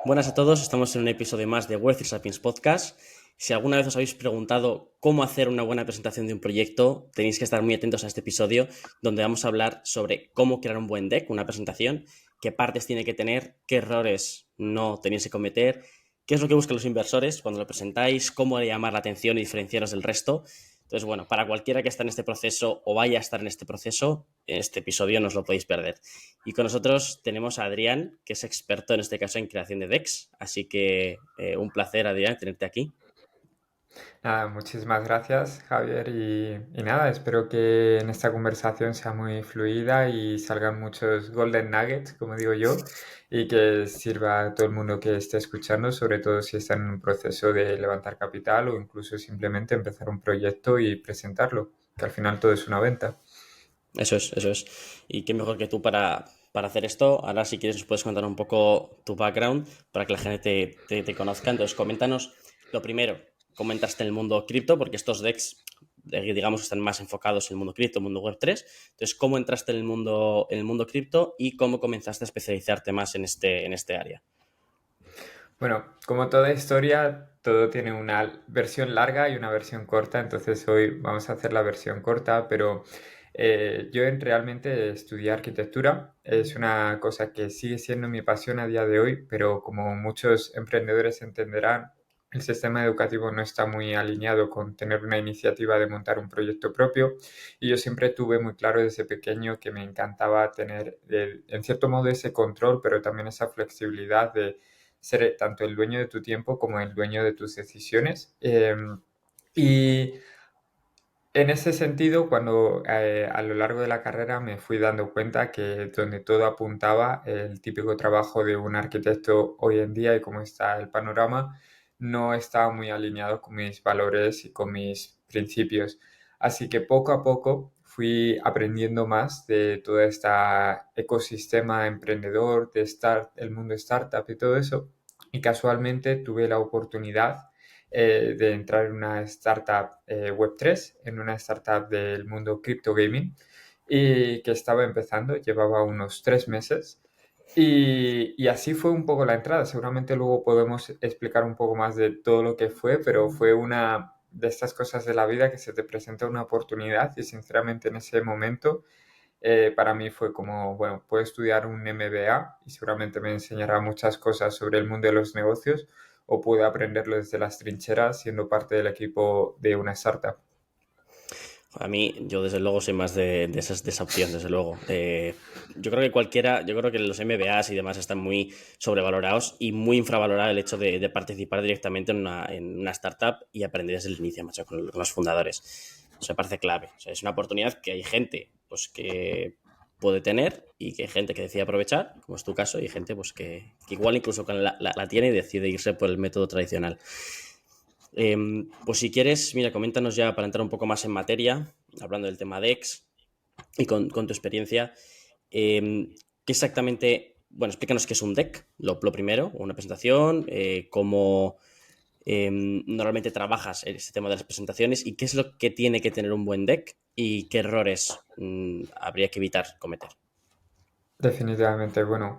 Buenas a todos, estamos en un episodio más de Worthy Sapiens Podcast. Si alguna vez os habéis preguntado cómo hacer una buena presentación de un proyecto, tenéis que estar muy atentos a este episodio donde vamos a hablar sobre cómo crear un buen deck, una presentación, qué partes tiene que tener, qué errores no tenéis que cometer, qué es lo que buscan los inversores cuando lo presentáis, cómo llamar la atención y diferenciaros del resto. Entonces, bueno, para cualquiera que está en este proceso o vaya a estar en este proceso, este episodio no os lo podéis perder. Y con nosotros tenemos a Adrián, que es experto en este caso en creación de decks. Así que un placer, Adrián, tenerte aquí. Nada, muchísimas gracias, Javier. Y nada, espero que en esta conversación sea muy fluida y salgan muchos golden nuggets, como digo yo, y que sirva a todo el mundo que esté escuchando, sobre todo si está en un proceso de levantar capital o incluso simplemente empezar un proyecto y presentarlo, que al final todo es una venta. Eso es, eso es. Y qué mejor que tú para hacer esto. Ahora, si quieres, nos puedes contar un poco tu background para que la gente te conozca. Entonces, coméntanos lo primero, cómo entraste en el mundo cripto, porque estos decks, digamos, están más enfocados en el mundo cripto, el mundo Web3. Entonces, cómo entraste en el mundo cripto y cómo comenzaste a especializarte más en este área. Bueno, como toda historia, todo tiene una versión larga y una versión corta, entonces hoy vamos a hacer la versión corta, pero realmente estudié arquitectura, es una cosa que sigue siendo mi pasión a día de hoy, pero como muchos emprendedores entenderán, el sistema educativo no está muy alineado con tener una iniciativa de montar un proyecto propio y yo siempre tuve muy claro desde pequeño que me encantaba tener en cierto modo ese control, pero también esa flexibilidad de ser tanto el dueño de tu tiempo como el dueño de tus decisiones. Y en ese sentido, cuando a lo largo de la carrera me fui dando cuenta que donde todo apuntaba, el típico trabajo de un arquitecto hoy en día y cómo está el panorama, no estaba muy alineado con mis valores y con mis principios. Así que poco a poco fui aprendiendo más de todo este ecosistema emprendedor, el mundo startup y todo eso. Y casualmente tuve la oportunidad de entrar en una startup Web3, en una startup del mundo crypto gaming, y que estaba empezando, llevaba unos 3 meses. Y así fue un poco la entrada. Seguramente luego podemos explicar un poco más de todo lo que fue, pero fue una de estas cosas de la vida que se te presenta una oportunidad y sinceramente en ese momento para mí fue como, bueno, puedo estudiar un MBA y seguramente me enseñará muchas cosas sobre el mundo de los negocios o puedo aprenderlo desde las trincheras siendo parte del equipo de una startup. A mí, yo desde luego soy más de esa opción, desde luego. Yo creo que yo creo que los MBAs y demás están muy sobrevalorados y muy infravalorado el hecho de participar directamente en una startup y aprender desde el inicio, macho, con los fundadores. Eso me parece clave. O sea, es una oportunidad que hay gente pues, que puede tener y que hay gente que decide aprovechar, como es tu caso, y hay gente pues, que igual incluso la tiene y decide irse por el método tradicional. Pues si quieres, mira, coméntanos ya para entrar un poco más en materia, hablando del tema DEX y con tu experiencia, ¿qué exactamente, bueno, explícanos qué es un deck, lo primero, una presentación, cómo normalmente trabajas en este tema de las presentaciones y qué es lo que tiene que tener un buen deck y qué errores habría que evitar cometer. Definitivamente, bueno,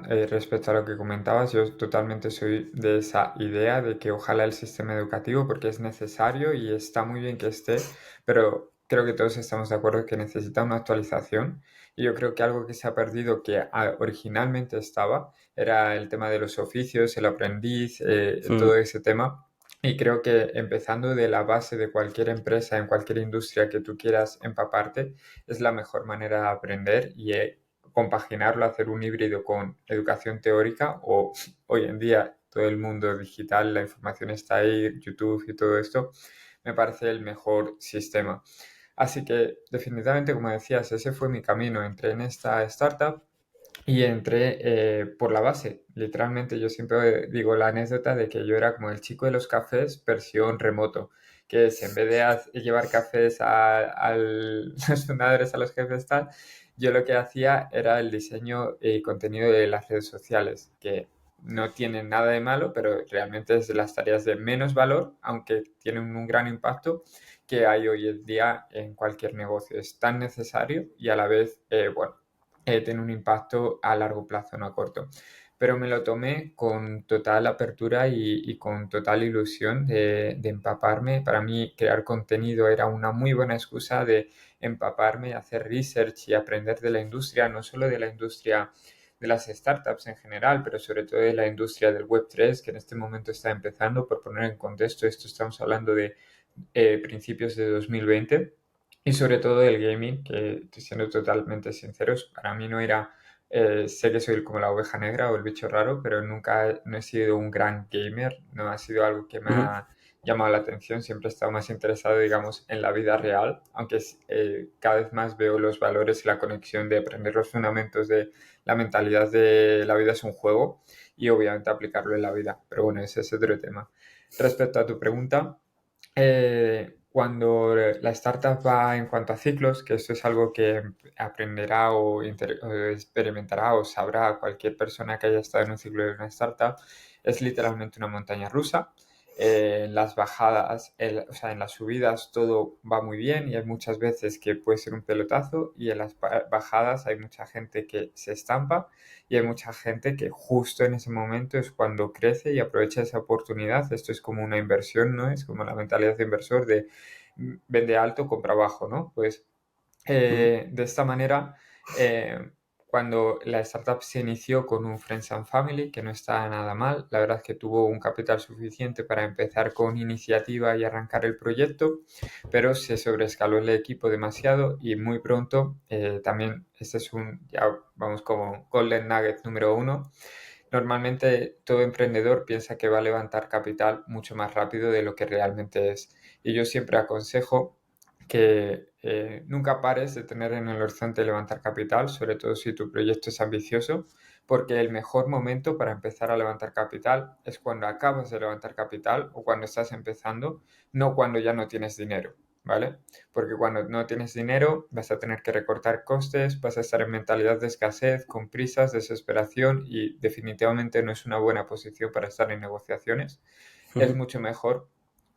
respecto a lo que comentabas, yo totalmente soy de esa idea de que ojalá el sistema educativo, porque es necesario y está muy bien que esté, pero creo que todos estamos de acuerdo que necesita una actualización. Y yo creo que algo que se ha perdido, que originalmente estaba, era el tema de los oficios, el aprendiz, Mm, todo ese tema. Y creo que empezando de la base de cualquier empresa, en cualquier industria que tú quieras empaparte, es la mejor manera de aprender y compaginarlo, hacer un híbrido con educación teórica o hoy en día todo el mundo digital, la información está ahí, YouTube y todo esto, me parece el mejor sistema. Así que definitivamente, como decías, ese fue mi camino. Entré en esta startup y entré por la base. Literalmente yo siempre digo la anécdota de que yo era como el chico de los cafés versión remoto, que es en vez de llevar cafés los fundadores, a los jefes tal, yo lo que hacía era el diseño y contenido de las redes sociales, que no tienen nada de malo, pero realmente es de las tareas de menos valor, aunque tienen un gran impacto que hay hoy en día en cualquier negocio. Es tan necesario y a la vez, bueno, tiene un impacto a largo plazo, no a corto. pero me lo tomé con total apertura y con total ilusión de empaparme. Para mí crear contenido era una muy buena excusa de empaparme, hacer research y aprender de la industria, no solo de la industria de las startups en general, pero sobre todo de la industria del Web3, que en este momento está empezando. Por poner en contexto, esto estamos hablando de principios de 2020 y sobre todo del gaming, que siendo totalmente sinceros, para mí no era, sé que soy como la oveja negra o el bicho raro, pero nunca no he sido un gran gamer, no ha sido algo que me Ujú, ha llamado la atención, siempre he estado más interesado, digamos, en la vida real, aunque cada vez más veo los valores y la conexión de aprender los fundamentos de la mentalidad de la vida es un juego y obviamente aplicarlo en la vida, pero bueno, ese es otro tema. Respecto a tu pregunta, cuando la startup va en cuanto a ciclos, que esto es algo que aprenderá o experimentará o sabrá cualquier persona que haya estado en un ciclo de una startup, es literalmente una montaña rusa. En las bajadas, o sea, en las subidas todo va muy bien y hay muchas veces que puede ser un pelotazo y en las bajadas hay mucha gente que se estampa y hay mucha gente que justo en ese momento es cuando crece y aprovecha esa oportunidad. Esto es como una inversión, ¿no? Es como la mentalidad de inversor de vende alto, compra bajo, ¿no? Pues ujú. de esta manera, cuando la startup se inició con un Friends and Family, que no está nada mal, la verdad es que tuvo un capital suficiente para empezar con iniciativa y arrancar el proyecto, pero se sobreescaló el equipo demasiado y muy pronto, también este es ya vamos como Golden Nugget número uno. Normalmente todo emprendedor piensa que va a levantar capital mucho más rápido de lo que realmente es. Y yo siempre aconsejo que nunca pares de tener en el horizonte levantar capital, sobre todo si tu proyecto es ambicioso, porque el mejor momento para empezar a levantar capital es cuando acabas de levantar capital o cuando estás empezando, no cuando ya no tienes dinero, ¿vale? Porque cuando no tienes dinero vas a tener que recortar costes, vas a estar en mentalidad de escasez, con prisas, desesperación y definitivamente no es una buena posición para estar en negociaciones. Es Ujú. mucho mejor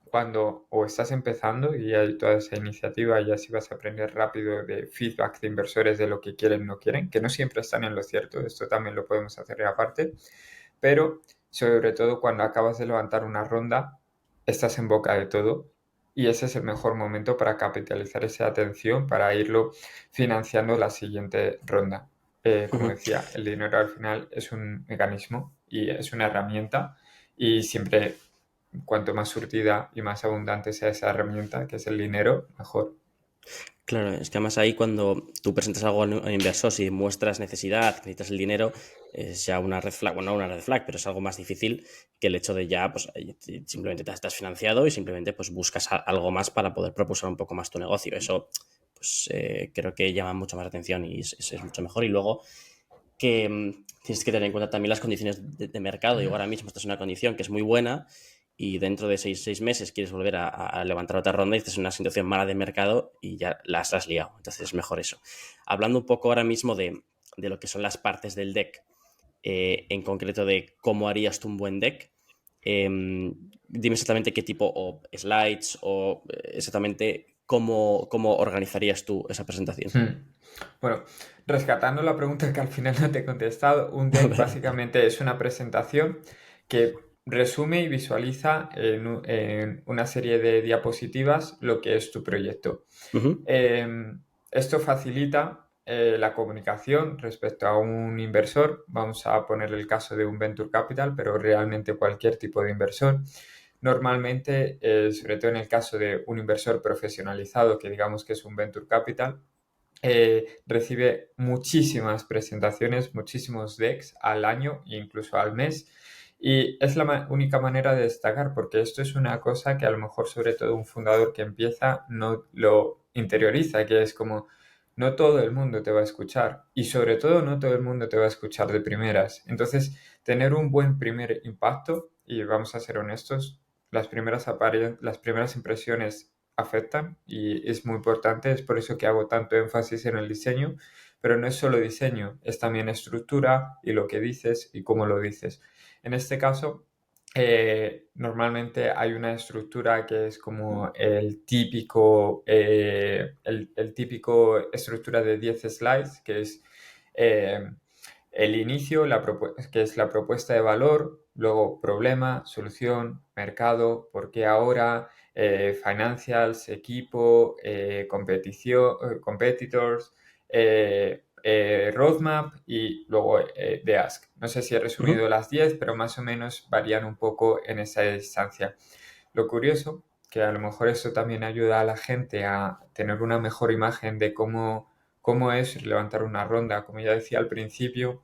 cuando o estás empezando y hay toda esa iniciativa y así vas a aprender rápido de feedback de inversores de lo que quieren, no quieren, que no siempre están en lo cierto, esto también lo podemos hacer aparte, pero sobre todo cuando acabas de levantar una ronda, estás en boca de todo y ese es el mejor momento para capitalizar esa atención, para irlo financiando la siguiente ronda. Como Ujú. decía, el dinero al final es un mecanismo y es una herramienta y siempre cuanto más surtida y más abundante sea esa herramienta, que es el dinero, mejor. Claro, es que además ahí cuando tú presentas algo a un inversor, si muestras necesidad, necesitas el dinero, es ya una red flag, bueno, no una red flag, pero es algo más difícil que el hecho de ya, pues simplemente te estás financiado y simplemente pues buscas algo más para poder propulsar un poco más tu negocio. Eso, pues creo que llama mucho más la atención y es mucho mejor. Y luego que tienes que tener en cuenta también las condiciones de mercado. Y ahora mismo estás en una condición que es muy buena y dentro de seis meses quieres volver a levantar otra ronda y estás en una situación mala de mercado y ya las has liado. Entonces es mejor eso. Hablando un poco ahora mismo de lo que son las partes del deck, en concreto de cómo harías tú un buen deck, dime exactamente qué tipo o slides o exactamente cómo organizarías tú esa presentación. Hmm. Bueno, rescatando la pregunta que al final no te he contestado, un deck básicamente es una presentación que resume y visualiza en una serie de diapositivas lo que es tu proyecto. Ujú, Esto facilita la comunicación respecto a un inversor. Vamos a poner el caso de un venture capital, pero realmente cualquier tipo de inversor. Normalmente, sobre todo en el caso de un inversor profesionalizado, que digamos que es un venture capital, recibe muchísimas presentaciones, muchísimos decks al año e incluso al mes. Y es la única manera de destacar, porque esto es una cosa que a lo mejor sobre todo un fundador que empieza no lo interioriza, que es como no todo el mundo te va a escuchar y sobre todo no todo el mundo te va a escuchar de primeras. Entonces, tener un buen primer impacto, y vamos a ser honestos, las primeras impresiones afectan y es muy importante, es por eso que hago tanto énfasis en el diseño, pero no es solo diseño, es también estructura y lo que dices y cómo lo dices. En este caso, normalmente hay una estructura que es como el típico estructura de 10 slides, que es eh, El inicio, que es la propuesta de valor, luego problema, solución, mercado, por qué ahora, financials, equipo, competición, competitors, roadmap y luego the ask. No sé si he resumido Ujú. las 10, pero más o menos varían un poco en esa distancia. Lo curioso, que a lo mejor eso también ayuda a la gente a tener una mejor imagen de cómo es levantar una ronda. Como ya decía al principio,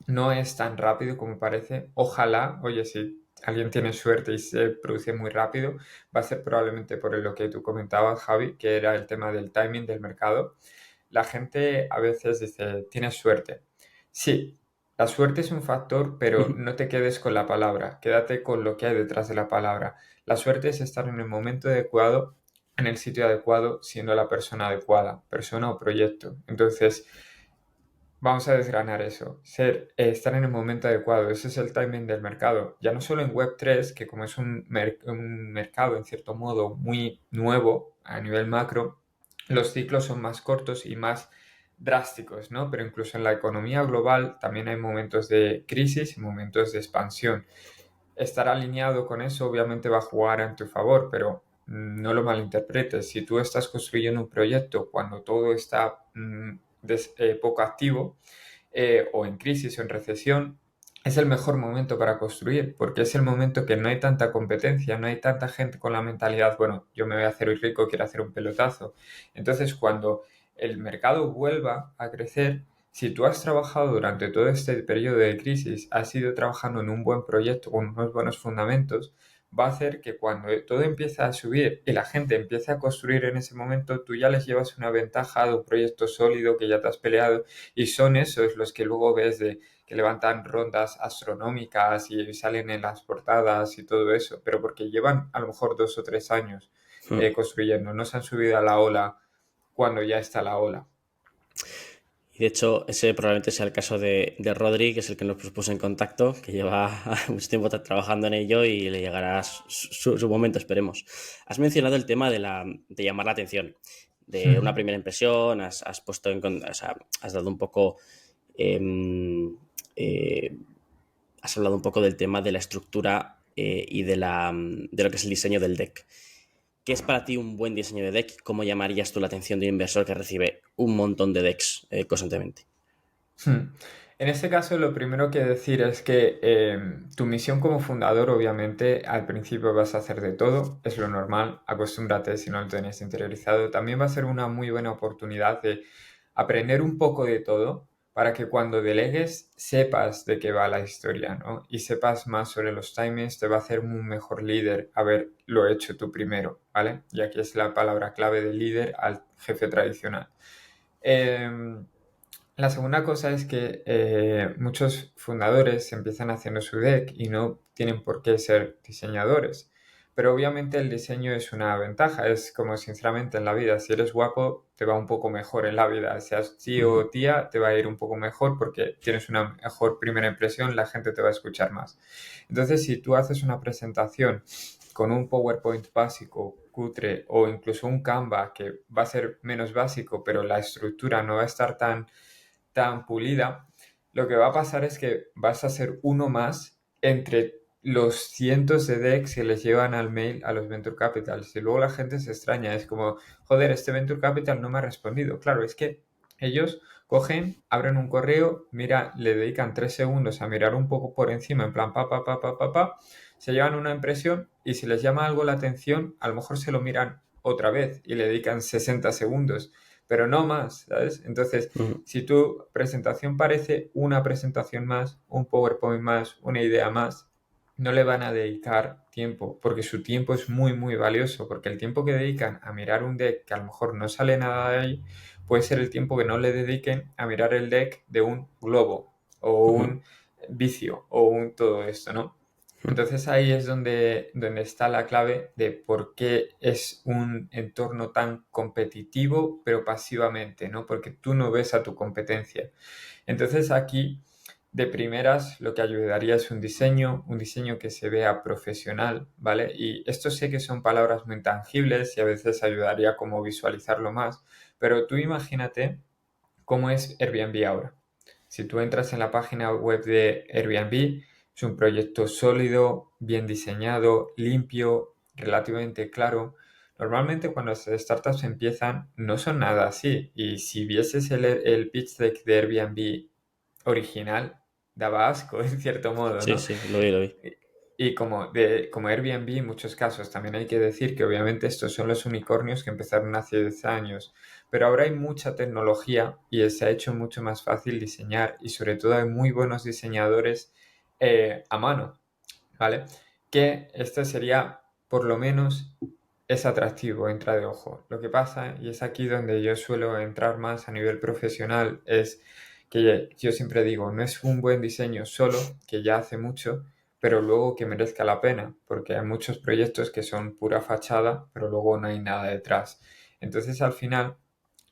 no es tan rápido como parece. Ojalá, oye, si alguien tiene suerte y se produce muy rápido, va a ser probablemente por lo que tú comentabas, Javi, que era el tema del timing del mercado. La gente a veces dice, tienes suerte. Sí, la suerte es un factor, pero Ujú. no te quedes con la palabra, quédate con lo que hay detrás de la palabra. La suerte es estar en el momento adecuado, en el sitio adecuado, siendo la persona adecuada, persona o proyecto. Entonces, vamos a desgranar eso. Estar en el momento adecuado, ese es el timing del mercado. Ya no solo en Web3, que como es un mercado en cierto modo muy nuevo a nivel macro, los ciclos son más cortos y más drásticos, ¿no? Pero incluso en la economía global también hay momentos de crisis y momentos de expansión. Estar alineado con eso obviamente va a jugar en tu favor, pero no lo malinterpretes. Si tú estás construyendo un proyecto cuando todo está poco activo, o en crisis o en recesión, es el mejor momento para construir, porque es el momento que no hay tanta competencia, no hay tanta gente con la mentalidad, bueno, yo me voy a hacer hoy rico, quiero hacer un pelotazo. Entonces, cuando el mercado vuelva a crecer, si tú has trabajado durante todo este periodo de crisis, has ido trabajando en un buen proyecto con unos buenos fundamentos, va a hacer que cuando todo empieza a subir y la gente empiece a construir en ese momento, tú ya les llevas una ventaja de un proyecto sólido que ya te has peleado y son esos los que luego ves de que levantan rondas astronómicas y salen en las portadas y todo eso, pero porque llevan a lo mejor 2 o 3 años Ujú. construyendo, no se han subido a la ola cuando ya está la ola. Y de hecho, ese probablemente sea el caso de Rodri, que es el que nos puso en contacto, que lleva mucho tiempo trabajando en ello y le llegará su momento, esperemos. Has mencionado el tema de llamar la atención, de una primera impresión, has puesto o sea, has dado un poco, em, eh, has hablado un poco del tema de la estructura y de lo que es el diseño del deck. ¿Qué es para ti un buen diseño de deck? ¿Cómo llamarías tú la atención de un inversor que recibe un montón de decks constantemente? En este caso, lo primero que decir es que tu misión como fundador, obviamente, al principio vas a hacer de todo, es lo normal, acostúmbrate si no lo tienes interiorizado. También va a ser una muy buena oportunidad de aprender un poco de todo para que cuando delegues sepas de qué va la historia, ¿no? Y sepas más sobre los timings, te va a hacer un mejor líder haberlo hecho tú primero, ¿vale? Y aquí es la palabra clave de líder al jefe tradicional. Em, la segunda cosa es que muchos fundadores empiezan haciendo su deck y no tienen por qué ser diseñadores. Pero obviamente el diseño es una ventaja. Es como sinceramente en la vida, si eres guapo, te va un poco mejor en la vida. Seas tío Ujú. o tía, te va a ir un poco mejor porque tienes una mejor primera impresión, la gente te va a escuchar más. Entonces, si tú haces una presentación con un PowerPoint básico, cutre o incluso un Canva que va a ser menos básico, pero la estructura no va a estar tan pulida, lo que va a pasar es que vas a ser uno más entre los cientos de decks que les llevan al mail a los Venture Capitals. Y luego la gente se extraña, es como, joder, este Venture Capital no me ha respondido. Claro, es que ellos cogen, abren un correo, mira, le dedican 3 segundos a mirar un poco por encima, en plan, se llevan una impresión y si les llama algo la atención, a lo mejor se lo miran otra vez y le dedican 60 segundos, pero no más, ¿sabes? Entonces, Ujú. si tu presentación parece una presentación más, un PowerPoint más, una idea más, no le van a dedicar tiempo, porque su tiempo es muy, muy valioso, porque el tiempo que dedican a mirar un deck que a lo mejor no sale nada de ahí, puede ser el tiempo que no le dediquen a mirar el deck de un globo o Ujú. un vicio o un todo esto, ¿no? Entonces ahí es donde está la clave de por qué es un entorno tan competitivo, pero pasivamente, ¿no? Porque tú no ves a tu competencia. Entonces aquí, de primeras, lo que ayudaría es un diseño que se vea profesional, ¿vale? Y esto sé que son palabras muy tangibles y a veces ayudaría como visualizarlo más, pero tú imagínate cómo es Airbnb ahora. Si tú entras en la página web de Airbnb, es un proyecto sólido, bien diseñado, limpio, relativamente claro. Normalmente cuando las startups empiezan no son nada así. Y si vieses el pitch deck de Airbnb original, daba asco en cierto modo, Sí, ¿no? sí, lo vi, lo vi. Y como Airbnb en muchos casos, también hay que decir que obviamente estos son los unicornios que empezaron hace 10 años, pero ahora hay mucha tecnología y se ha hecho mucho más fácil diseñar y sobre todo hay muy buenos diseñadores a mano, ¿vale? Que este sería, por lo menos, es atractivo, entra de ojo. Lo que pasa, y es aquí donde yo suelo entrar más a nivel profesional, es que yo siempre digo, no es un buen diseño solo, que ya hace mucho, pero luego que merezca la pena, porque hay muchos proyectos que son pura fachada, pero luego no hay nada detrás. Entonces, al final,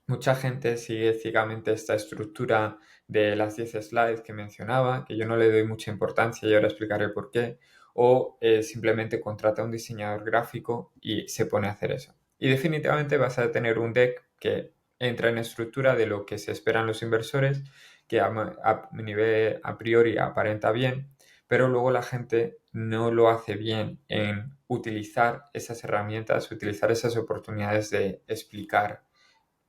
mucha gente sigue ciegamente esta estructura de las 10 slides que mencionaba, que yo no le doy mucha importancia y ahora explicaré por qué, o simplemente contrata a un diseñador gráfico y se pone a hacer eso. Y definitivamente vas a tener un deck que entra en estructura de lo que se esperan los inversores, que a nivel a priori aparenta bien, pero luego la gente no lo hace bien en utilizar esas herramientas, utilizar esas oportunidades de explicar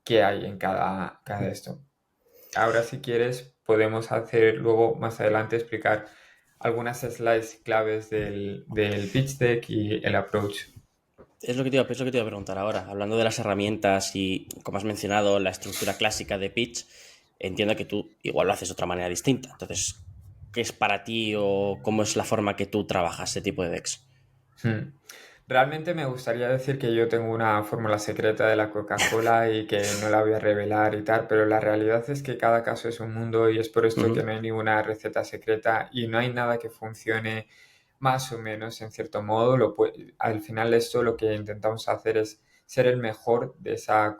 qué hay en cada esto. Ahora, si quieres, podemos hacer luego más adelante explicar algunas slides claves del pitch deck y el approach. Es lo que te iba a preguntar ahora. Hablando de las herramientas y, como has mencionado, la estructura clásica de pitch, entiendo que tú igual lo haces de otra manera distinta. Entonces, ¿qué es para ti o cómo es la forma que tú trabajas ese tipo de decks? Hmm. Realmente me gustaría decir que yo tengo una fórmula secreta de la Coca-Cola y que no la voy a revelar y tal, pero la realidad es que cada caso es un mundo y es por esto que Ujú. no hay ninguna receta secreta y no hay nada que funcione más o menos en cierto modo. Al final esto lo que intentamos hacer es ser el mejor de esa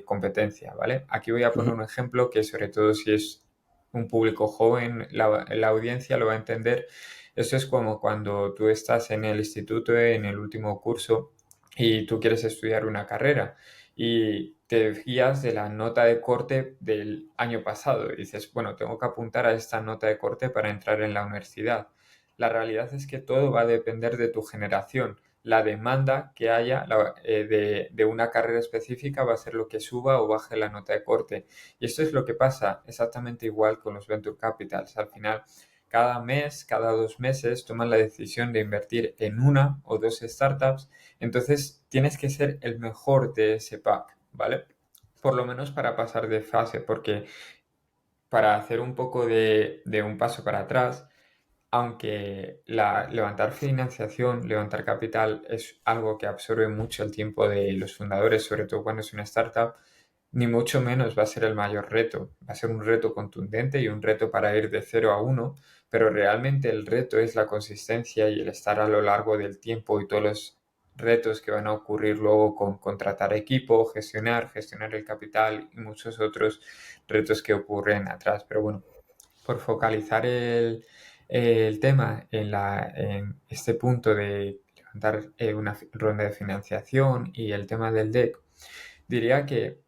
competencia, ¿vale? Aquí voy a poner Ujú. un ejemplo que sobre todo si es un público joven, la audiencia lo va a entender. Eso es como cuando tú estás en el instituto, en el último curso, y tú quieres estudiar una carrera y te guías de la nota de corte del año pasado y dices, bueno, tengo que apuntar a esta nota de corte para entrar en la universidad. La realidad es que todo va a depender de tu generación. La demanda que haya de una carrera específica va a ser lo que suba o baje la nota de corte. Y esto es lo que pasa exactamente igual con los venture capitals. Al final, cada mes, cada 2 meses, toman la decisión de invertir en una o dos startups. Entonces, tienes que ser el mejor de ese pack, ¿vale? Por lo menos para pasar de fase, porque para hacer un poco de un paso para atrás, aunque levantar financiación, levantar capital es algo que absorbe mucho el tiempo de los fundadores, sobre todo cuando es una startup, ni mucho menos va a ser el mayor reto. Va a ser un reto contundente y un reto para ir de 0 a 1, pero realmente el reto es la consistencia y el estar a lo largo del tiempo y todos los retos que van a ocurrir luego con contratar equipo, gestionar el capital y muchos otros retos que ocurren atrás. Pero bueno, por focalizar el tema en este punto de levantar una ronda de financiación y el tema del deck, diría que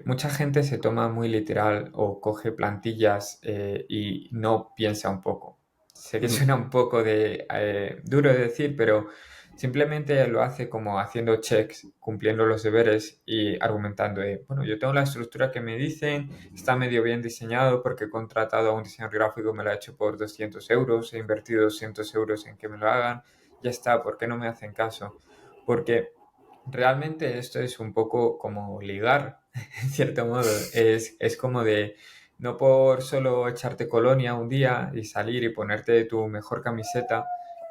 mucha gente se toma muy literal o coge plantillas y no piensa un poco. Sé que Ujú. suena un poco duro de decir, pero simplemente lo hace como haciendo checks, cumpliendo los deberes y argumentando, bueno, yo tengo la estructura que me dicen, está medio bien diseñado porque he contratado a un diseñador gráfico, me lo ha hecho por 200 euros, he invertido 200 euros en que me lo hagan, ya está, ¿por qué no me hacen caso? Porque realmente esto es un poco como ligar, en cierto modo. Es como de, no por solo echarte colonia un día y salir y ponerte tu mejor camiseta,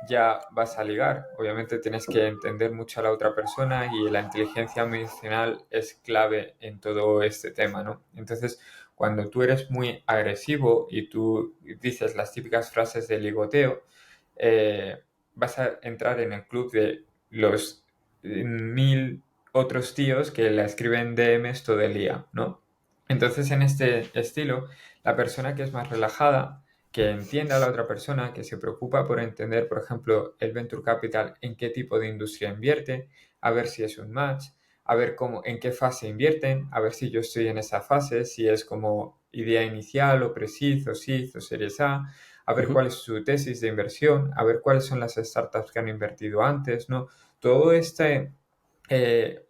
ya vas a ligar. Obviamente tienes que entender mucho a la otra persona y la inteligencia emocional es clave en todo este tema, ¿no? Entonces, cuando tú eres muy agresivo y tú dices las típicas frases de ligoteo, vas a entrar en el club de los 1000 otros tíos que le escriben DMs todo el día, ¿no? Entonces, en este estilo, la persona que es más relajada, que entienda a la otra persona, que se preocupa por entender, por ejemplo, el venture capital, en qué tipo de industria invierte, a ver si es un match, a ver cómo, en qué fase invierten, a ver si yo estoy en esa fase, si es como idea inicial o pre-seed o seed o series A ver Ujú. cuál es su tesis de inversión, a ver cuáles son las startups que han invertido antes, ¿no? Todo este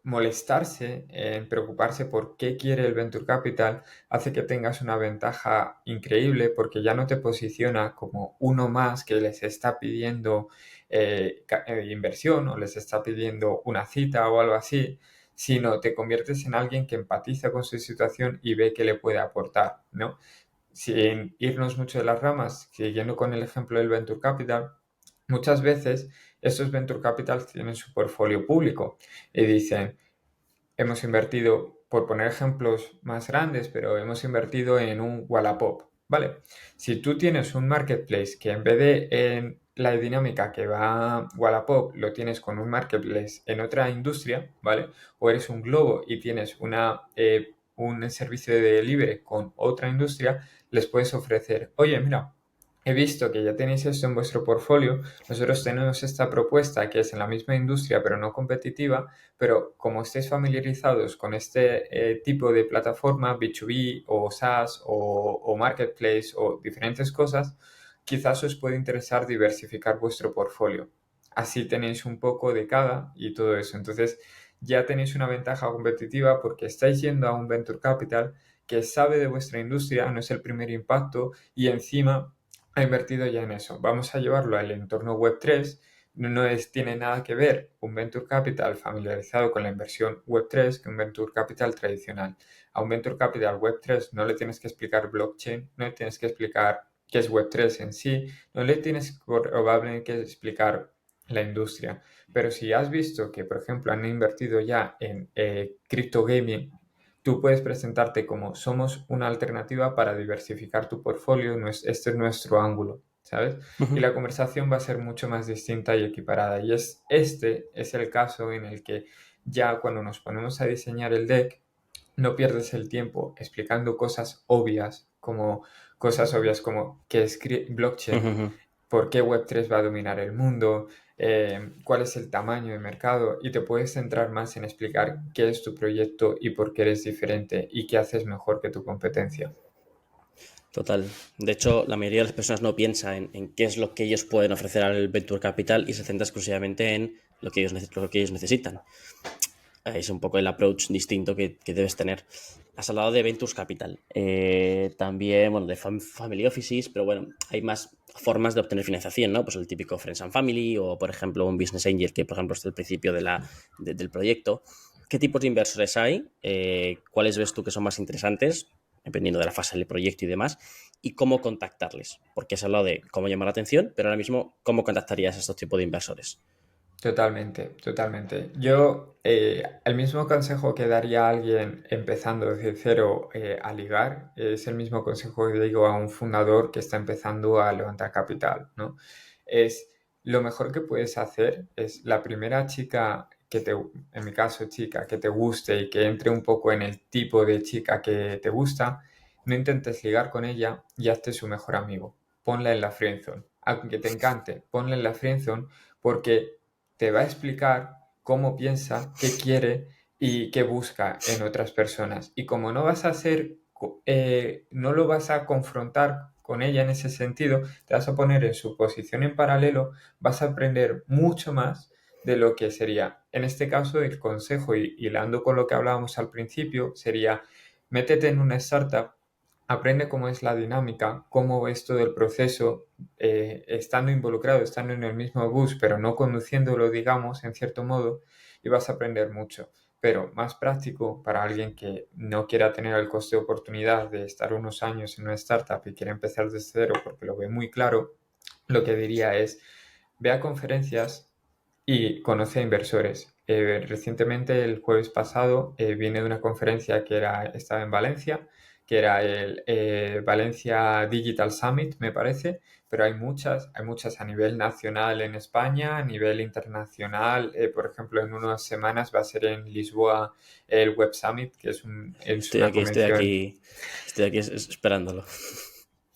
molestarse en preocuparse por qué quiere el Venture Capital hace que tengas una ventaja increíble porque ya no te posiciona como uno más que les está pidiendo inversión o les está pidiendo una cita o algo así, sino te conviertes en alguien que empatiza con su situación y ve que le puede aportar, ¿no? Sin irnos mucho de las ramas, siguiendo con el ejemplo del Venture Capital, muchas veces estos Venture Capital tienen su portfolio público y dicen, hemos invertido, por poner ejemplos más grandes, pero hemos invertido en un Wallapop, ¿vale? Si tú tienes un marketplace que en vez de en la dinámica que va Wallapop, lo tienes con un marketplace en otra industria, ¿vale? O eres un Globo y tienes un servicio de delivery con otra industria, les puedes ofrecer, oye, mira, he visto que ya tenéis esto en vuestro portfolio, nosotros tenemos esta propuesta que es en la misma industria pero no competitiva, pero como estéis familiarizados con este tipo de plataforma, B2B o SaaS o Marketplace o diferentes cosas, quizás os puede interesar diversificar vuestro portfolio. Así tenéis un poco de cada y todo eso. Entonces ya tenéis una ventaja competitiva porque estáis yendo a un venture capital que sabe de vuestra industria, no es el primer impacto y encima ha invertido ya en eso. Vamos a llevarlo al entorno Web3. Tiene nada que ver un Venture Capital familiarizado con la inversión Web3 que un Venture Capital tradicional. A un Venture Capital Web3 no le tienes que explicar blockchain, no le tienes que explicar qué es Web3 en sí, no le tienes probablemente que explicar la industria. Pero si has visto que, por ejemplo, han invertido ya en crypto gaming, tú puedes presentarte como somos una alternativa para diversificar tu portfolio, este es nuestro ángulo, ¿sabes? Y Ujú. la conversación va a ser mucho más distinta y equiparada. Y este es el caso en el que ya cuando nos ponemos a diseñar el deck, no pierdes el tiempo explicando cosas obvias como qué es blockchain, Ujú. por qué Web3 va a dominar el mundo, cuál es el tamaño de mercado y te puedes centrar más en explicar qué es tu proyecto y por qué eres diferente y qué haces mejor que tu competencia. Total. De hecho, la mayoría de las personas no piensa en qué es lo que ellos pueden ofrecer al Venture Capital y se centra exclusivamente en lo que ellos necesitan. Es un poco el approach distinto que debes tener. Has hablado de Venture Capital, también, bueno, de Family Offices, pero bueno, hay más formas de obtener financiación, ¿no? Pues el típico Friends and Family o, por ejemplo, un Business Angel que, por ejemplo, está al principio del proyecto. ¿Qué tipos de inversores hay? ¿Cuáles ves tú que son más interesantes? Dependiendo de la fase del proyecto y demás, y cómo contactarles, porque has hablado de cómo llamar la atención, pero ahora mismo, ¿cómo contactarías a estos tipos de inversores? Totalmente, totalmente. Yo, el mismo consejo que daría a alguien empezando desde cero a ligar, es el mismo consejo que digo a un fundador que está empezando a levantar capital, ¿no? Es lo mejor que puedes hacer es la primera chica en mi caso, chica, que te guste y que entre un poco en el tipo de chica que te gusta, no intentes ligar con ella y hazte su mejor amigo. Ponla en la friendzone. Aunque te encante, ponla en la friendzone porque te va a explicar cómo piensa, qué quiere y qué busca en otras personas. Y como no vas a no lo vas a confrontar con ella en ese sentido, te vas a poner en su posición en paralelo, vas a aprender mucho más de lo que sería. En este caso, el consejo, y hilando con lo que hablábamos al principio, sería métete en una startup, aprende cómo es la dinámica, cómo es todo el proceso, estando involucrado, estando en el mismo bus, pero no conduciéndolo, digamos, en cierto modo, y vas a aprender mucho. Pero más práctico para alguien que no quiera tener el coste de oportunidad de estar unos años en una startup y quiere empezar desde cero porque lo ve muy claro, lo que diría es, ve a conferencias y conoce a inversores. Recientemente, el jueves pasado, vine de una conferencia estaba en Valencia, que era el Valencia Digital Summit, me parece, pero hay muchas a nivel nacional en España, a nivel internacional. Por ejemplo, en unas semanas va a ser en Lisboa el Web Summit, que es Estoy una aquí, estoy convención. aquí, estoy aquí esperándolo.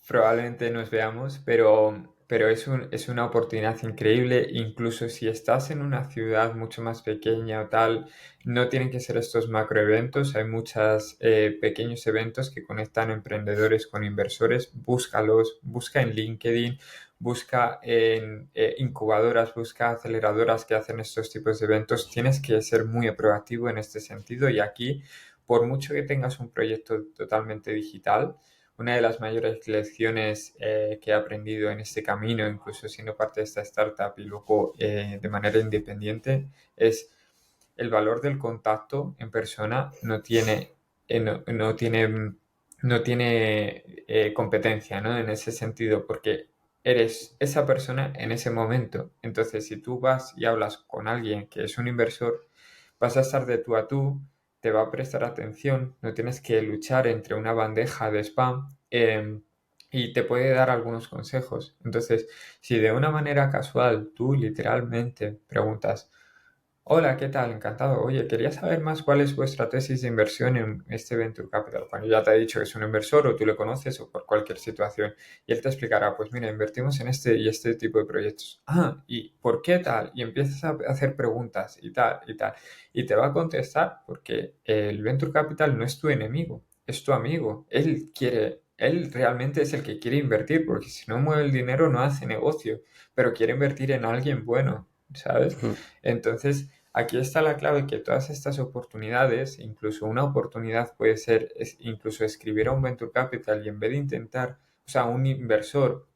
Probablemente nos veamos, pero pero es una oportunidad increíble, incluso si estás en una ciudad mucho más pequeña o tal, no tienen que ser estos macroeventos, hay muchos pequeños eventos que conectan emprendedores con inversores, búscalos, busca en LinkedIn, busca en incubadoras, busca aceleradoras que hacen estos tipos de eventos, tienes que ser muy proactivo en este sentido y aquí, por mucho que tengas un proyecto totalmente digital, una de las mayores lecciones que he aprendido en este camino, incluso siendo parte de esta startup y luego de manera independiente, es el valor del contacto en persona no tiene competencia, ¿no? En ese sentido, porque eres esa persona en ese momento. Entonces, si tú vas y hablas con alguien que es un inversor, vas a estar de tú a tú, te va a prestar atención, no tienes que luchar entre una bandeja de spam y te puede dar algunos consejos. Entonces, si de una manera casual tú literalmente preguntas, hola, ¿qué tal? Encantado. Oye, quería saber más cuál es vuestra tesis de inversión en este Venture Capital. Cuando ya te ha dicho que es un inversor o tú le conoces o por cualquier situación. Y él te explicará, pues mira, invertimos en este y este tipo de proyectos. Ah, ¿y por qué tal? Y empiezas a hacer preguntas y tal y tal. Y te va a contestar porque el Venture Capital no es tu enemigo, es tu amigo. Él realmente es el que quiere invertir porque si no mueve el dinero no hace negocio, pero quiere invertir en alguien bueno, ¿sabes? Ujú. Entonces, aquí está la clave que todas estas oportunidades, incluso una oportunidad puede ser incluso escribir a un venture capital y en vez de intentar, o sea, un inversor,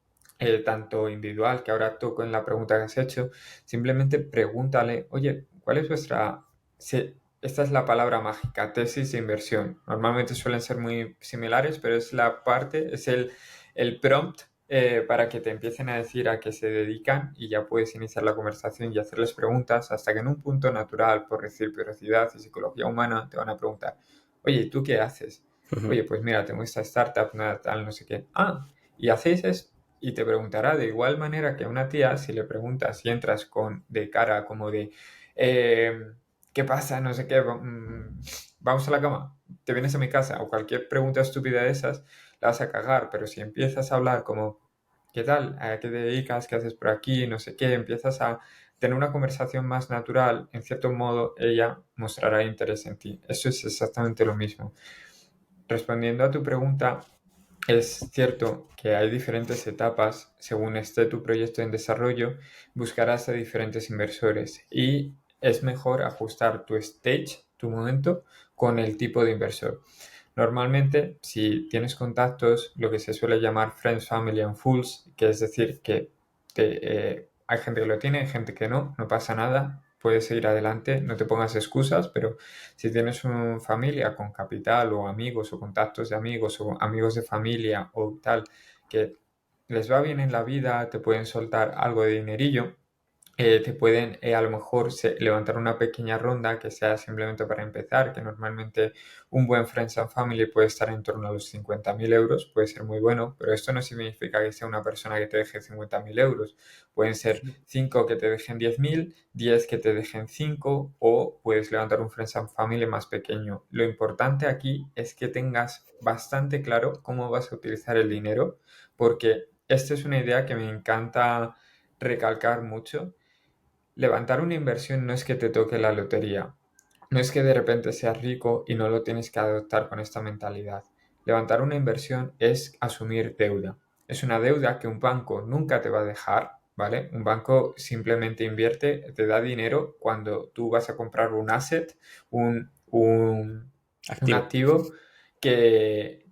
tanto individual, que ahora toco en la pregunta que has hecho, simplemente pregúntale, oye, ¿cuál es vuestra... esta es la palabra mágica, tesis de inversión. Normalmente suelen ser muy similares, pero es la parte, es el prompt para que te empiecen a decir a qué se dedican y ya puedes iniciar la conversación y hacerles preguntas hasta que en un punto natural, por reciprocidad y psicología humana, te van a preguntar, oye, ¿y tú qué haces? Ujú. Oye, pues mira, tengo esta startup, nada tal, no sé qué. Ah, ¿y hacéis eso? Y te preguntará de igual manera que a una tía, si le preguntas y entras con de cara como de, eh, ¿qué pasa? No sé qué, vamos a la cama, te vienes a mi casa o cualquier pregunta estúpida de esas, la vas a cagar, pero si empiezas a hablar como, ¿qué tal? ¿A qué te dedicas? ¿Qué haces por aquí? No sé qué, empiezas a tener una conversación más natural, en cierto modo ella mostrará interés en ti. Eso es exactamente lo mismo. Respondiendo a tu pregunta, es cierto que hay diferentes etapas, según esté tu proyecto en desarrollo, buscarás a diferentes inversores y es mejor ajustar tu stage, tu momento, con el tipo de inversor. Normalmente, si tienes contactos, lo que se suele llamar Friends, Family and Fools, que es decir, que hay gente que lo tiene, hay gente que no, no pasa nada, puedes seguir adelante, no te pongas excusas, pero si tienes una familia con capital o amigos o contactos de amigos o amigos de familia o tal, que les va bien en la vida, te pueden soltar algo de dinerillo, te pueden a lo mejor levantar una pequeña ronda que sea simplemente para empezar, que normalmente un buen Friends and Family puede estar en torno a los 50.000 euros, puede ser muy bueno, pero esto no significa que sea una persona que te deje 50.000 euros. Pueden ser 5 que te dejen 10.000, 10 que te dejen 5 o puedes levantar un Friends and Family más pequeño. Lo importante aquí es que tengas bastante claro cómo vas a utilizar el dinero, porque esta es una idea que me encanta recalcar mucho. Levantar una inversión no es que te toque la lotería, no es que de repente seas rico y no lo tienes que adoptar con esta mentalidad. Levantar una inversión es asumir deuda. Es una deuda que un banco nunca te va a dejar, ¿vale? Un banco simplemente invierte, te da dinero cuando tú vas a comprar un asset, un Activo. activo que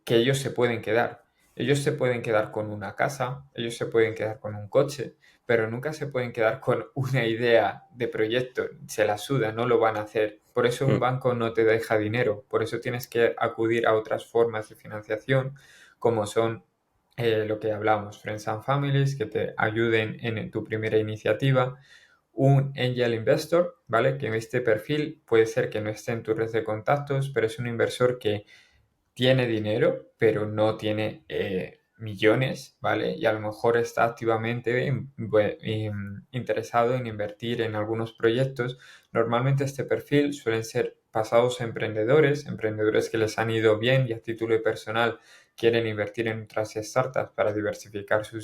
ellos se pueden quedar. Ellos se pueden quedar con una casa, ellos se pueden quedar con un coche, pero nunca se pueden quedar con una idea de proyecto, se la suda, no lo van a hacer. Por eso un Mm. banco no te deja dinero, por eso tienes que acudir a otras formas de financiación, como son lo que hablamos, Friends and Families, que te ayuden en tu primera iniciativa, un angel investor, ¿vale? Que en este perfil puede ser que no esté en tu red de contactos, pero es un inversor que tiene dinero, pero no tiene millones, ¿vale? Y a lo mejor está activamente interesado en invertir en algunos proyectos. Normalmente este perfil suelen ser pasados a emprendedores, emprendedores que les han ido bien y a título personal quieren invertir en otras startups para diversificar su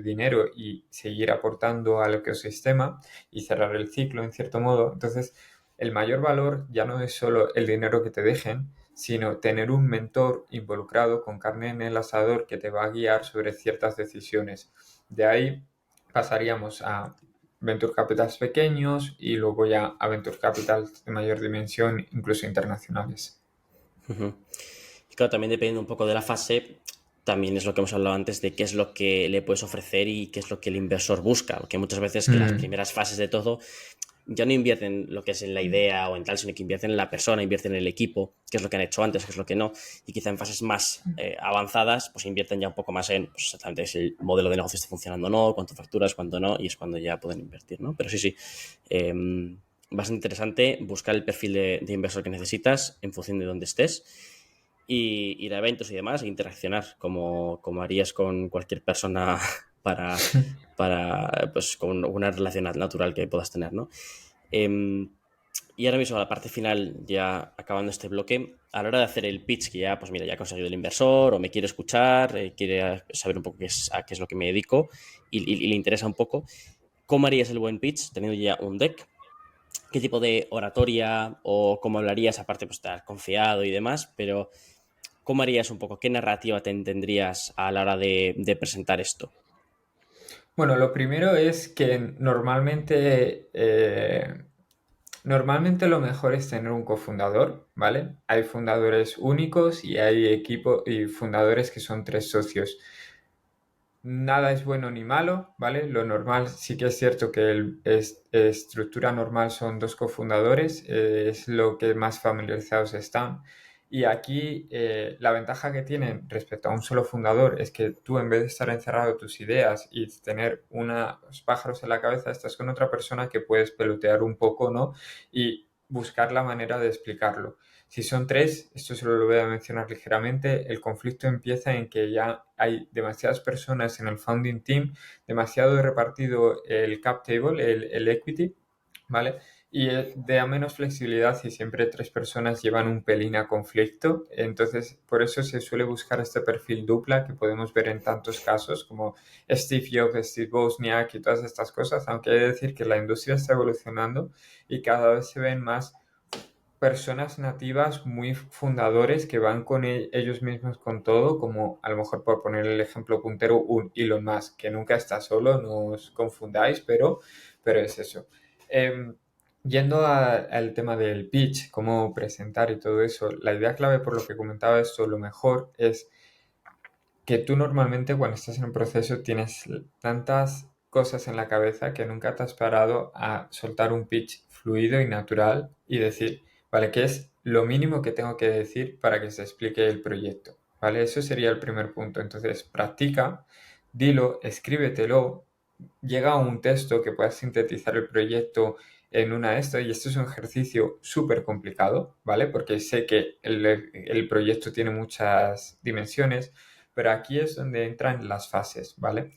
dinero y seguir aportando al ecosistema y cerrar el ciclo en cierto modo. Entonces, el mayor valor ya no es solo el dinero que te dejen, sino tener un mentor involucrado con carne en el asador que te va a guiar sobre ciertas decisiones. De ahí pasaríamos a venture capitals pequeños y luego ya a venture capitals de mayor dimensión, incluso internacionales. Ujú. Y claro, también depende un poco de la fase, también es lo que hemos hablado antes de qué es lo que le puedes ofrecer y qué es lo que el inversor busca, porque muchas veces que las Mm, primeras fases de todo ya no invierten lo que es en la idea o en tal, sino que invierten en la persona, invierten en el equipo, qué es lo que han hecho antes, qué es lo que no, y quizá en fases más avanzadas, pues invierten ya un poco más en pues, exactamente si el modelo de negocio está funcionando o no, cuánto facturas, cuánto no, y es cuando ya pueden invertir, ¿no? Pero sí, sí, eh, bastante interesante buscar el perfil de inversor que necesitas en función de dónde estés y ir a eventos y demás e interaccionar como harías con cualquier persona para pues, con una relación natural que puedas tener, ¿no? Eh, y ahora mismo, la parte final, ya acabando este bloque, a la hora de hacer el pitch, que ya, pues mira, ya he conseguido el inversor o me quiere escuchar, quiere saber un poco a qué es lo que me dedico y le interesa un poco, ¿cómo harías el buen pitch teniendo ya un deck? ¿Qué tipo de oratoria o cómo hablarías, aparte pues estar confiado y demás, pero ¿cómo harías un poco? ¿Qué narrativa te tendrías a la hora de presentar esto? Bueno, lo primero es que normalmente lo mejor es tener un cofundador, ¿vale? Hay fundadores únicos y hay equipo y fundadores que son tres socios. Nada es bueno ni malo, ¿vale? Lo normal sí que es cierto que estructura normal son dos cofundadores, es lo que más familiarizados están. Y aquí la ventaja que tienen respecto a un solo fundador es que tú en vez de estar encerrado tus ideas y tener unos pájaros en la cabeza, estás con otra persona que puedes pelotear un poco, ¿no? Y buscar la manera de explicarlo. Si son tres, esto solo lo voy a mencionar ligeramente, el conflicto empieza en que ya hay demasiadas personas en el founding team, demasiado repartido el cap table, el equity, ¿vale? Y da menos flexibilidad y siempre tres personas llevan un pelín a conflicto. Entonces, por eso se suele buscar este perfil dupla que podemos ver en tantos casos como Steve Jobs, Steve Wozniak y todas estas cosas, aunque hay que decir que la industria está evolucionando y cada vez se ven más personas nativas muy fundadores que van con ellos mismos con todo, como a lo mejor por poner el ejemplo puntero, un Elon Musk, que nunca está solo, no os confundáis, pero es eso. Em, Yendo al tema del pitch, cómo presentar y todo eso, la idea clave por lo que comentaba esto, lo mejor es que tú normalmente cuando estás en un proceso tienes tantas cosas en la cabeza que nunca te has parado a soltar un pitch fluido y natural y decir, vale, ¿qué es lo mínimo que tengo que decir para que se explique el proyecto? ¿Vale? Eso sería el primer punto. Entonces, practica, dilo, escríbetelo, llega a un texto que pueda sintetizar el proyecto en una de estas, y esto es un ejercicio súper complicado, ¿vale? Porque sé que el proyecto tiene muchas dimensiones, pero aquí es donde entran las fases, ¿vale?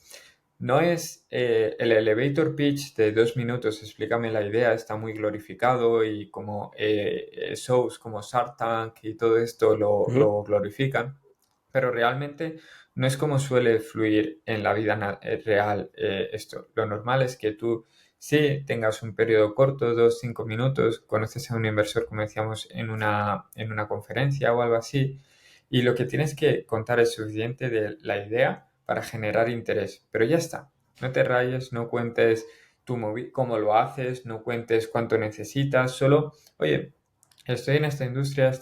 No es el elevator pitch de 2 minutos, explícame la idea, está muy glorificado y como shows como Shark Tank y todo esto Ujú. lo glorifican, pero realmente no es como suele fluir en la vida real esto. Lo normal es que tú sí tengas un periodo corto, 2, 5 minutos, conoces a un inversor, como decíamos, en una conferencia o algo así, y lo que tienes que contar es suficiente de la idea para generar interés. Pero ya está, no te rayes, no cuentes cómo lo haces, no cuentes cuánto necesitas, solo, oye, estoy en esta industria,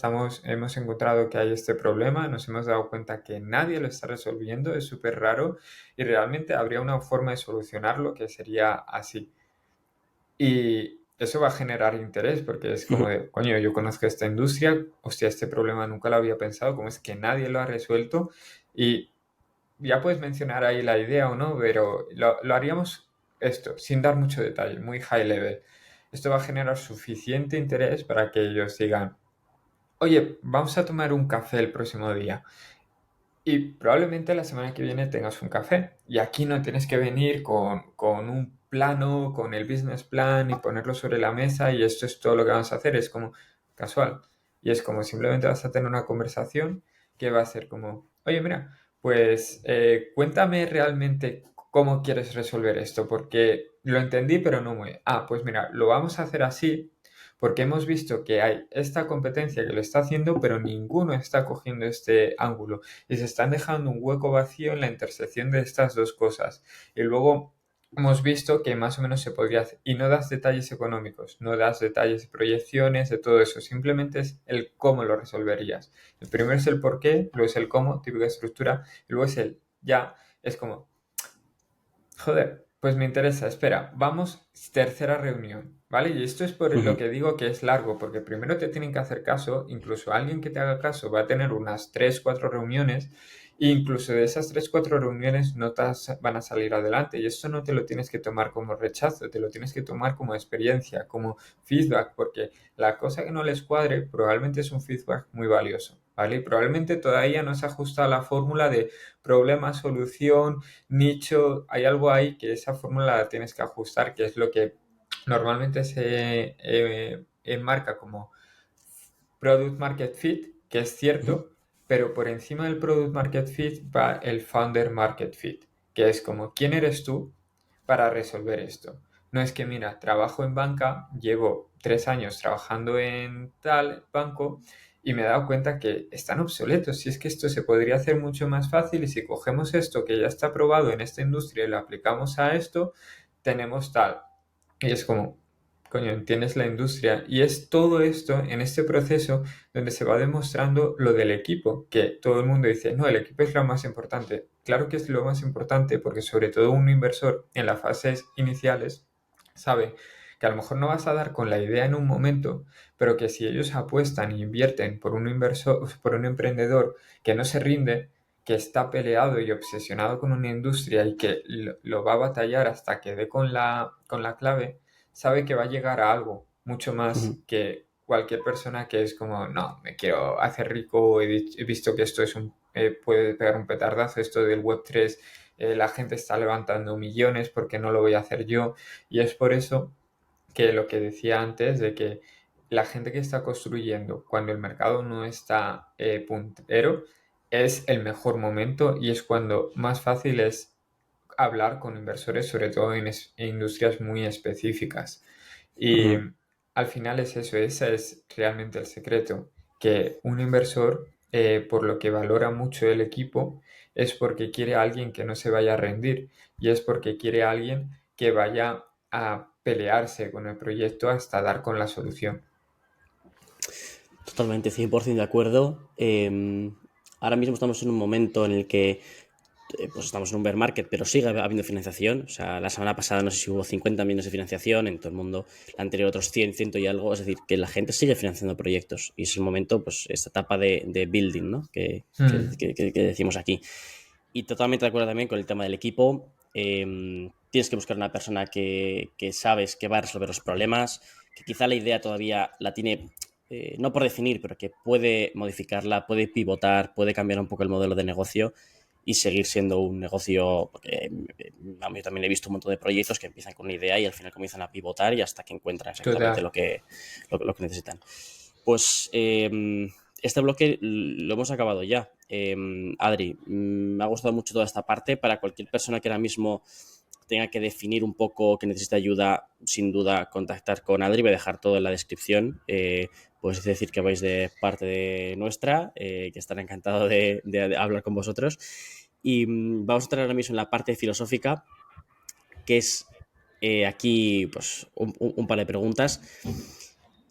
hemos encontrado que hay este problema, nos hemos dado cuenta que nadie lo está resolviendo, es súper raro y realmente habría una forma de solucionarlo que sería así. Y eso va a generar interés porque es como de, coño, yo conozco esta industria, hostia, este problema nunca lo había pensado, ¿cómo es que nadie lo ha resuelto? Y ya puedes mencionar ahí la idea o no, pero lo haríamos esto, sin dar mucho detalle, muy high level. Esto va a generar suficiente interés para que ellos digan, oye, vamos a tomar un café el próximo día. Y probablemente la semana que viene tengas un café. Y aquí no tienes que venir con un plano, con el business plan y ponerlo sobre la mesa y esto es todo lo que vamos a hacer. Es como casual. Y es como simplemente vas a tener una conversación que va a ser como, oye, mira, pues cuéntame realmente cómo quieres resolver esto, porque lo entendí, pero no muy. Ah, pues mira, lo vamos a hacer así porque hemos visto que hay esta competencia que lo está haciendo, pero ninguno está cogiendo este ángulo y se están dejando un hueco vacío en la intersección de estas dos cosas. Y luego hemos visto que más o menos se podría hacer, y no das detalles económicos, no das detalles de proyecciones, de todo eso, simplemente es el cómo lo resolverías. El primero es el por qué, luego es el cómo, típica estructura, y luego es el ya, es como, joder, pues me interesa, espera, vamos, tercera reunión, ¿vale? Y esto es por lo Ujú. que digo que es largo, porque primero te tienen que hacer caso, incluso alguien que te haga caso va a tener unas 3 4 reuniones, e incluso de esas 3 4 reuniones notas van a salir adelante, y esto no te lo tienes que tomar como rechazo, te lo tienes que tomar como experiencia, como feedback, porque la cosa que no les cuadre probablemente es un feedback muy valioso, ¿vale? Y probablemente todavía no se ajusta a la fórmula de problema, solución, nicho, hay algo ahí que esa fórmula la tienes que ajustar, que es lo que normalmente se enmarca como product market fit, que es Ujú. cierto, pero por encima del product market fit va el founder market fit, que es como, ¿quién eres tú para resolver esto? No es que, mira, trabajo en banca, llevo 3 años trabajando en tal banco y me he dado cuenta que están obsoletos. Si es que esto se podría hacer mucho más fácil y si cogemos esto que ya está probado en esta industria y lo aplicamos a esto, tenemos tal. Y es como, coño, entiendes la industria. Y es todo esto en este proceso donde se va demostrando lo del equipo, que todo el mundo dice, no, el equipo es lo más importante. Claro que es lo más importante porque sobre todo un inversor en las fases iniciales sabe que a lo mejor no vas a dar con la idea en un momento, pero que si ellos apuestan e invierten por un inversor, por un emprendedor que no se rinde, que está peleado y obsesionado con una industria y que lo va a batallar hasta que dé con la clave, sabe que va a llegar a algo mucho más Ujú. que cualquier persona que es como, no, me quiero hacer rico, he visto que esto es puede pegar un petardazo, esto del Web3, la gente está levantando millones porque no lo voy a hacer yo. Y es por eso que lo que decía antes de que la gente que está construyendo cuando el mercado no está puntero es el mejor momento y es cuando más fácil es hablar con inversores, sobre todo en industrias muy específicas. Y Ujú. al final es eso, ese es realmente el secreto, que un inversor, por lo que valora mucho el equipo, es porque quiere a alguien que no se vaya a rendir y es porque quiere a alguien que vaya a pelearse con el proyecto hasta dar con la solución. Totalmente, 100% de acuerdo. Ahora mismo estamos en un momento en el que pues estamos en un bear market, pero sigue habiendo financiación. O sea, la semana pasada no sé si hubo 50 millones de financiación en todo el mundo, la anterior otros 100, 100 y algo. Es decir, que la gente sigue financiando proyectos y es el momento, pues, esta etapa de building, ¿no? Mm, Que decimos aquí. Y totalmente de acuerdo también con el tema del equipo. Tienes que buscar una persona que sabes que va a resolver los problemas, que quizá la idea todavía la tiene, no por definir, pero que puede modificarla, puede pivotar, puede cambiar un poco el modelo de negocio y seguir siendo un negocio. Porque, vamos, yo también he visto un montón de proyectos que empiezan con una idea y al final comienzan a pivotar y hasta que encuentran exactamente total. lo que necesitan. Pues este bloque lo hemos acabado ya. Adri, me ha gustado mucho toda esta parte. Para cualquier persona que ahora mismo tenga que definir un poco que necesita ayuda, sin duda contactar con Adri. Voy a dejar todo en la descripción. Puedes decir que vais de parte de nuestra, que estará encantado de hablar con vosotros. Y vamos a entrar ahora mismo en la parte filosófica, que es aquí pues un par de preguntas.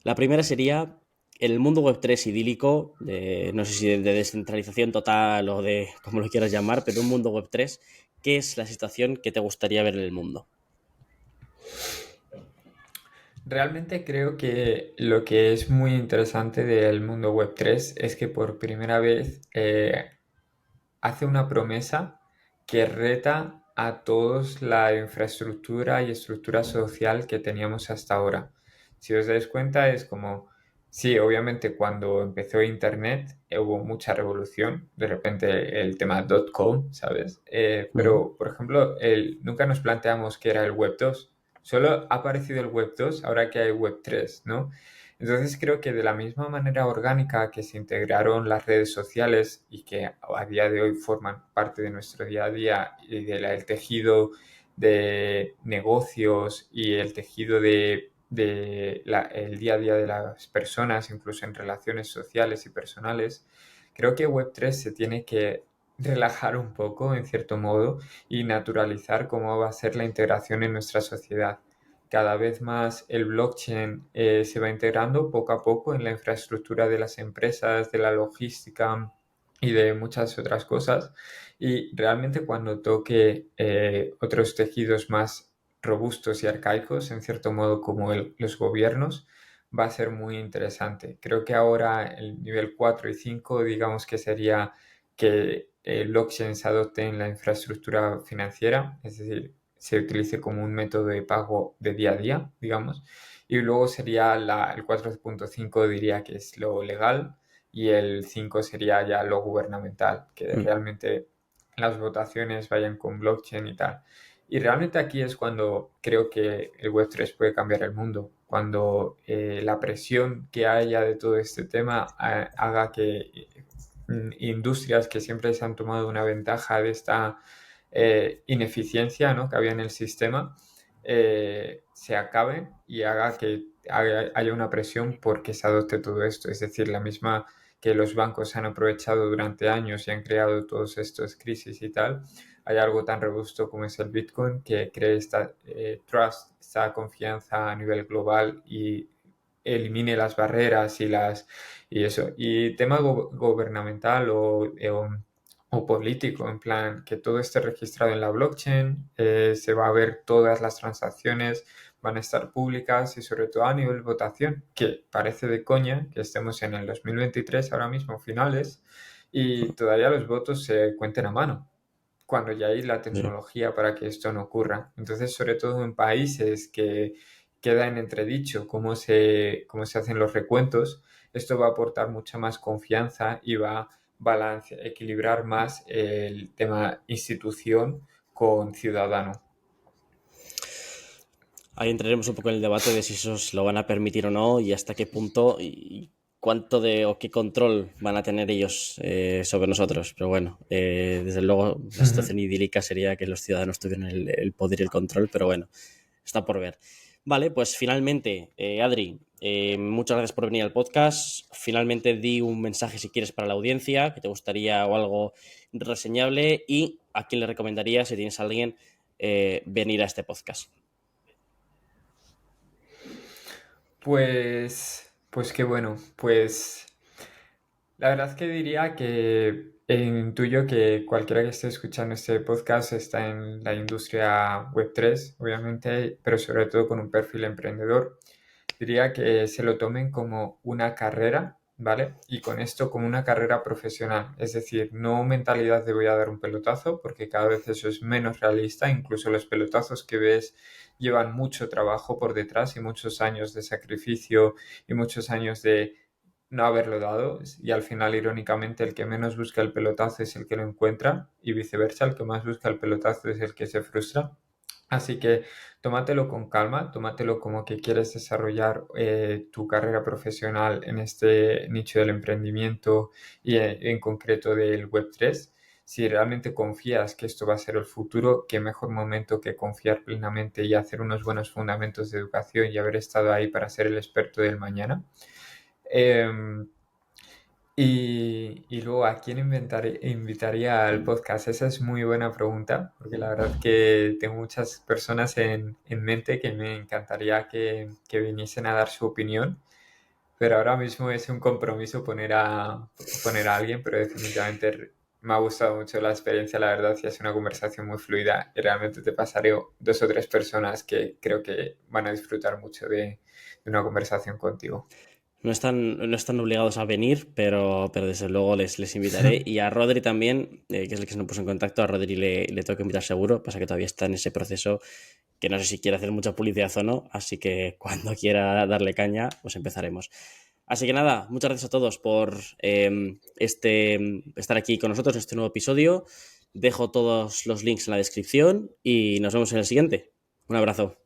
La primera sería el mundo Web3 idílico, no sé si de descentralización total o de como lo quieras llamar, pero un mundo Web3, ¿qué es la situación que te gustaría ver en el mundo? Realmente creo que lo que es muy interesante del mundo Web3 es que por primera vez hace una promesa que reta a todos la infraestructura y estructura social que teníamos hasta ahora. Si os dais cuenta, es como Sí, obviamente cuando empezó Internet hubo mucha revolución, de repente el tema .com, ¿sabes? Ujú. Pero, por ejemplo, nunca nos planteamos qué era el Web 2. Solo ha aparecido el Web 2 ahora que hay Web 3, ¿no? Entonces creo que de la misma manera orgánica que se integraron las redes sociales y que a día de hoy forman parte de nuestro día a día y del tejido de negocios y el tejido de el día a día de las personas, incluso en relaciones sociales y personales, creo que Web 3 se tiene que relajar un poco, en cierto modo, y naturalizar cómo va a ser la integración en nuestra sociedad. Cada vez más el blockchain se va integrando poco a poco en la infraestructura de las empresas, de la logística y de muchas otras cosas. Y realmente cuando toque otros tejidos más robustos y arcaicos, en cierto modo como los gobiernos, va a ser muy interesante. Creo que ahora el nivel 4 y 5 digamos que sería que el blockchain se adopte en la infraestructura financiera, es decir, se utilice como un método de pago de día a día, digamos. Y luego sería el 4.5 diría que es lo legal y el 5 sería ya lo gubernamental, que Mm. realmente las votaciones vayan con blockchain y tal. Y realmente aquí es cuando creo que el Web 3 puede cambiar el mundo, cuando la presión que haya de todo este tema haga que industrias que siempre se han tomado una ventaja de esta ineficiencia, ¿no?, que había en el sistema, se acabe y haga que haya una presión porque se adopte todo esto. Es decir, la misma que los bancos se han aprovechado durante años y han creado todos estos crisis y tal, hay algo tan robusto como es el Bitcoin que cree esta trust, esta confianza a nivel global y elimine las barreras y eso. Y tema gubernamental o político, en plan que todo esté registrado en la blockchain, se va a ver todas las transacciones, van a estar públicas y sobre todo a nivel votación, que parece de coña que estemos en el 2023 ahora mismo, finales, y todavía los votos se cuenten a mano cuando ya hay la Sí. tecnología para que esto no ocurra. Entonces, sobre todo en países que queda en entredicho cómo se hacen los recuentos, esto va a aportar mucha más confianza y va a equilibrar más el tema institución con ciudadano. Ahí entraremos un poco en el debate de si eso se lo van a permitir o no y hasta qué punto y cuánto de o qué control van a tener ellos sobre nosotros. Pero bueno, desde luego la Ujú. situación idílica sería que los ciudadanos tuvieran el poder y el control, pero bueno, está por ver. Vale, pues finalmente, Adri, muchas gracias por venir al podcast. Finalmente di un mensaje si quieres para la audiencia, que te gustaría o algo reseñable y a quién le recomendarías, si tienes a alguien, venir a este podcast. Pues qué bueno. Pues la verdad que diría que intuyo que cualquiera que esté escuchando este podcast está en la industria Web 3, obviamente, pero sobre todo con un perfil emprendedor. Diría que se lo tomen como una carrera, ¿vale? Y con esto como una carrera profesional. Es decir, no mentalidad de voy a dar un pelotazo, porque cada vez eso es menos realista. Incluso los pelotazos que ves llevan mucho trabajo por detrás y muchos años de sacrificio y muchos años de no haberlo dado y al final, irónicamente, el que menos busca el pelotazo es el que lo encuentra y viceversa, el que más busca el pelotazo es el que se frustra. Así que tómatelo con calma, tómatelo como que quieres desarrollar tu carrera profesional en este nicho del emprendimiento y en concreto del Web 3. Si realmente confías que esto va a ser el futuro, qué mejor momento que confiar plenamente y hacer unos buenos fundamentos de educación y haber estado ahí para ser el experto del mañana. Em, y luego, ¿a quién invitaría al podcast? Esa es muy buena pregunta, porque la verdad que tengo muchas personas en mente que me encantaría que viniesen a dar su opinión, pero ahora mismo es un compromiso poner a alguien, pero definitivamente me ha gustado mucho la experiencia, la verdad, y es una conversación muy fluida y realmente te pasaré dos o tres personas que creo que van a disfrutar mucho de una conversación contigo. No están obligados a venir, pero desde luego les invitaré. Y a Rodri también, que es el que se nos puso en contacto, a Rodri le tengo que invitar seguro, pasa que todavía está en ese proceso, que no sé si quiere hacer mucha publicidad o no, así que cuando quiera darle caña, pues empezaremos. Así que nada, muchas gracias a todos por estar aquí con nosotros en este nuevo episodio. Dejo todos los links en la descripción y nos vemos en el siguiente. Un abrazo.